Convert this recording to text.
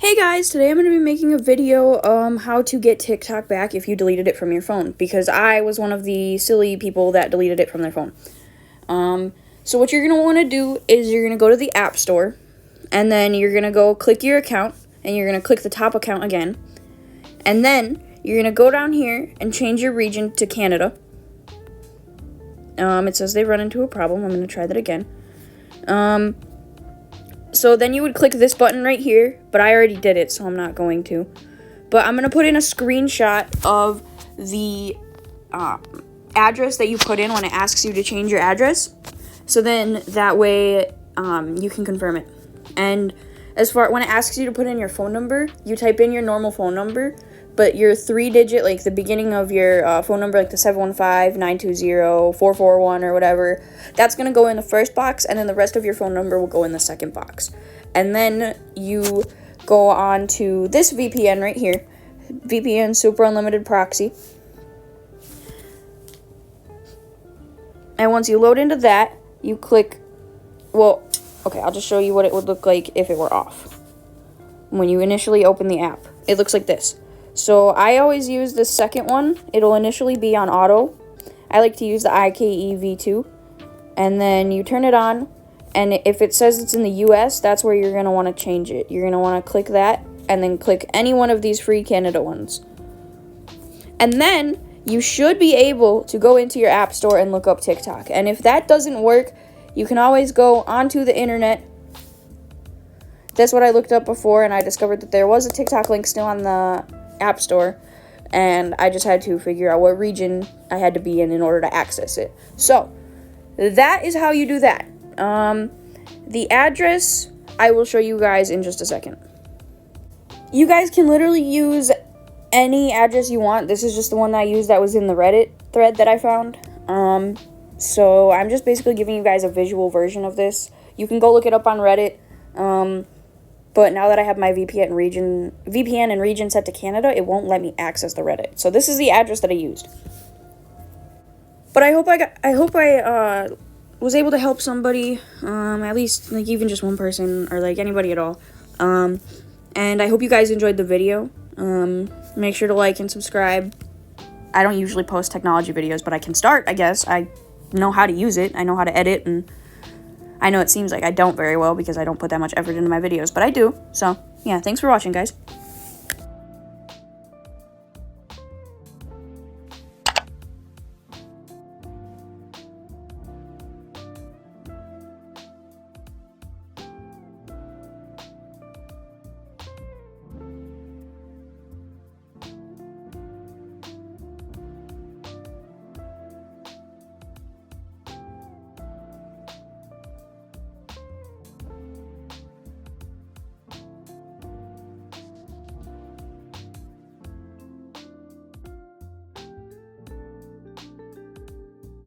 Hey guys, today I'm going to be making a video how to get TikTok back if you deleted it from your phone, because I was one of the silly people that deleted it from their phone. So what you're going to want to do is you're going to go to the App Store, and then you're going to go click your account, and you're going to click the top account again, and then you're going to go down here and change your region to Canada. It says they've run into a problem. I'm going to try that again. So then you would click this button right here, but I already did it, so I'm not going to. But I'm going to put in a screenshot of the address that you put in when it asks you to change your address. So then that way you can confirm it. And as far when it asks you to put in your phone number, you type in your normal phone number, but your 3-digit, like the beginning of your phone number, like the 715-920-441 or whatever, that's going to go in the first box, and then the rest of your phone number will go in the second box. And then you go on to this VPN right here, VPN Super Unlimited Proxy. And once you load into that, you click, well, okay, I'll just show you what it would look like if it were off. When you initially open the app, it looks like this. So I always use the second one. It'll initially be on auto. I like to use the IKE V2. And then you turn it on, and if it says it's in the US, that's where you're going to want to change it. You're going to want to click that, and then click any one of these free Canada ones. And then you should be able to go into your app store and look up TikTok. And if that doesn't work, you can always go onto the internet. That's what I looked up before, and I discovered that there was a TikTok link still on the App Store, and I just had to figure out what region I had to be in order to access it. So that is how you do that. The address I will show you guys in just a second. You guys can literally use any address you want. This is just the one that I used that was in the Reddit thread that I found. So I'm just basically giving you guys a visual version of this. You can go look it up on Reddit. But now that I have my VPN and region set to Canada, it won't let me access the Reddit. So this is the address that I used. But I hope I was able to help somebody, at least like even just one person or like anybody at all. And I hope you guys enjoyed the video. Make sure to like and subscribe. I don't usually post technology videos, but I can start, I guess. I know how to use it. I know how to edit, and I know it seems like I don't very well because I don't put that much effort into my videos, but I do. So, yeah, thanks for watching, guys.